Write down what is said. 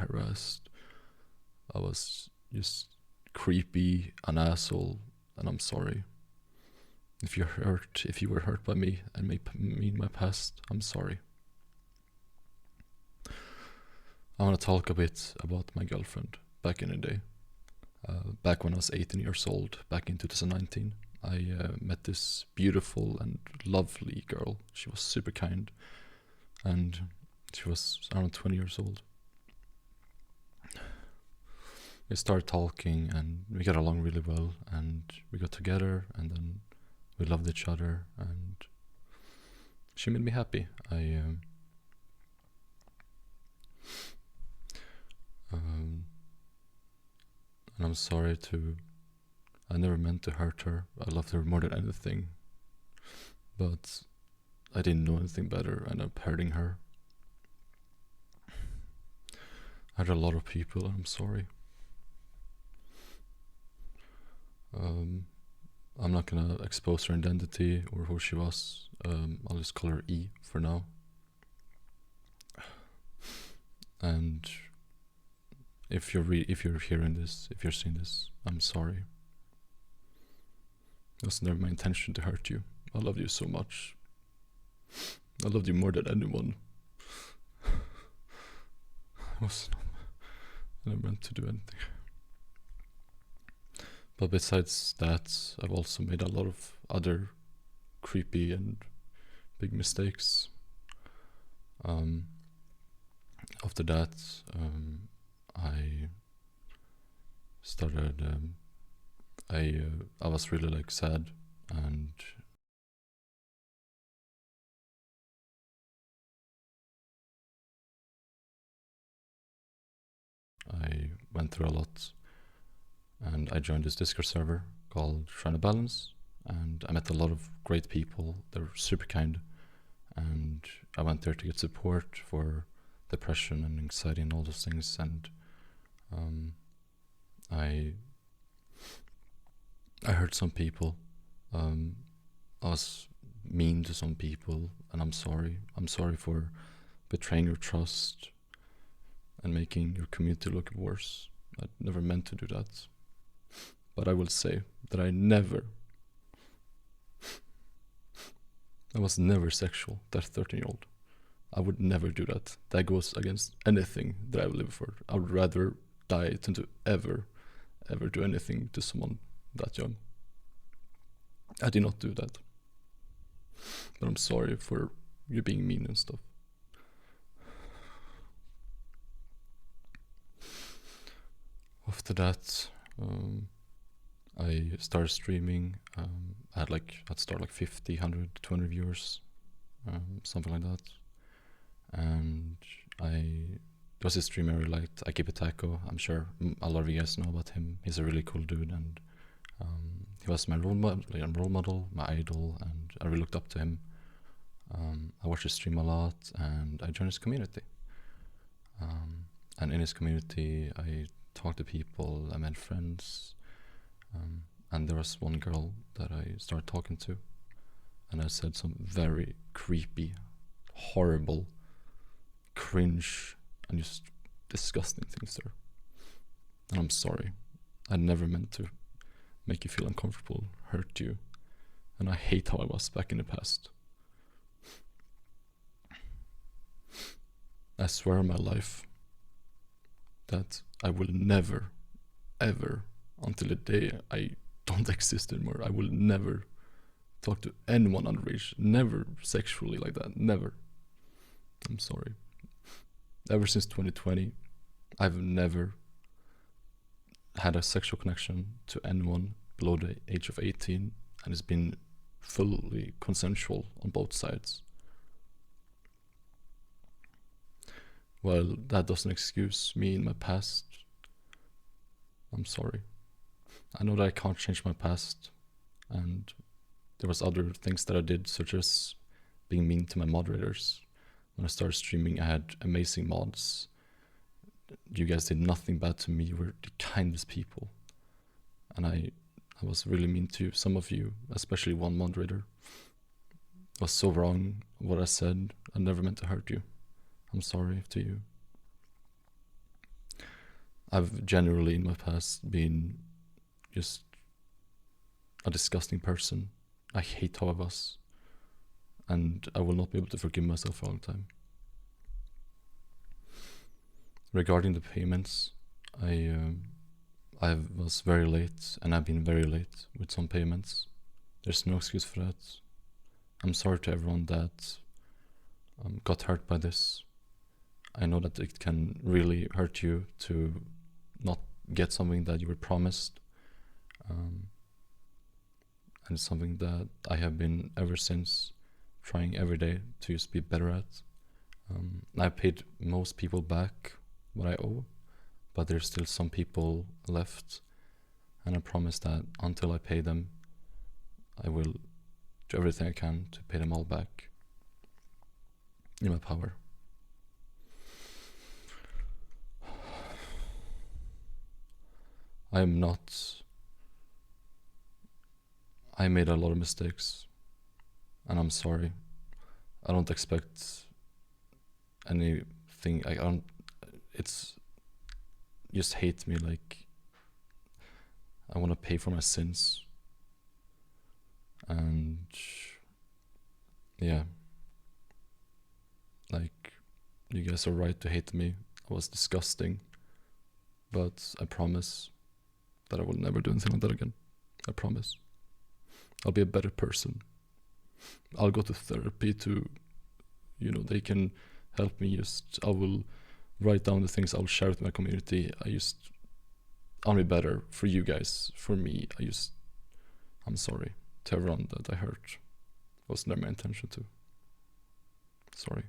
harassed. I was just creepy, an asshole, and I'm sorry. If you were hurt by me and me in my past, I'm sorry. I want to talk a bit about my girlfriend back in the day. Back when I was 18 years old, back in 2019, I met this beautiful and lovely girl. She was super kind, and she was around 20 years old. We started talking and we got along really well, and we got together, and then we loved each other, and she made me happy. And I'm sorry I never meant to hurt her. I loved her more than anything, but I didn't know anything better, and I'm hurting her. I hurt a lot of people, and I'm sorry. I'm not gonna expose her identity or who she was. I'll just call her E for now. And if you're hearing this, if you're seeing this, I'm sorry. It was never my intention to hurt you. I love you so much. I loved you more than anyone. I never meant to do anything. But besides that, I've also made a lot of other creepy and big mistakes. After that, I started. I was really like sad, and I went through a lot. And I joined this Discord server called Shrine of Balance, and I met a lot of great people. They were super kind, and I went there to get support for depression and anxiety and all those things. And I hurt some people. I was mean to some people, and I'm sorry. I'm sorry for betraying your trust and making your community look worse. I never meant to do that. But I will say that I was never sexual, that 13-year-old. I would never do that. That goes against anything that I've lived for. I would rather die than to ever do anything to someone that young. I did not do that. But I'm sorry for you being mean and stuff. After that, I started streaming. I'd start like 50, 100, 200 viewers, something like that. And there was a streamer I really liked, I Keep It Taco. I'm sure a lot of you guys know about him. He's a really cool dude, and he was my role model, my idol, and I really looked up to him. I watched his stream a lot, and I joined his community. And in his community, I talked to people, I made friends. And there was one girl that I started talking to, and I said some very creepy, horrible, cringe, and just disgusting things to her. And I'm sorry. I never meant to make you feel uncomfortable, hurt you, and I hate how I was back in the past. I swear on my life that I will never, ever, until the day I don't exist anymore, I will never talk to anyone underage. Never sexually like that. Never. I'm sorry. Ever since 2020, I've never had a sexual connection to anyone below the age of 18, and it's been fully consensual on both sides. Well, that doesn't excuse me in my past. I'm sorry. I know that I can't change my past, and there was other things that I did, such as being mean to my moderators. When I started streaming, I had amazing mods. You guys did nothing bad to me. You were the kindest people. And I was really mean to some of you, especially one moderator. It was so wrong what I said. I never meant to hurt you. I'm sorry to you. I've generally in my past been just a disgusting person. I hate how I was, and I will not be able to forgive myself for a long time. Regarding the payments, I was very late, and I've been very late with some payments. There's no excuse for that. I'm sorry to everyone that got hurt by this. I know that it can really hurt you to not get something that you were promised. And it's something that I have been ever since trying every day to just be better at. I paid most people back what I owe, but there's still some people left, and I promise that until I pay them, I will do everything I can to pay them all back in my power. I made a lot of mistakes, and I'm sorry. I don't expect anything. It's just hate me, like I want to pay for my sins. And yeah, like, you guys are right to hate me. I was disgusting, but I promise that I will never do anything like that again. I promise. I'll be a better person. I'll go to therapy to, they can help me. I will write down the things I'll share with my community. I'll be better for you guys, for me. I'm sorry to everyone that I hurt. It was never my intention to. Sorry.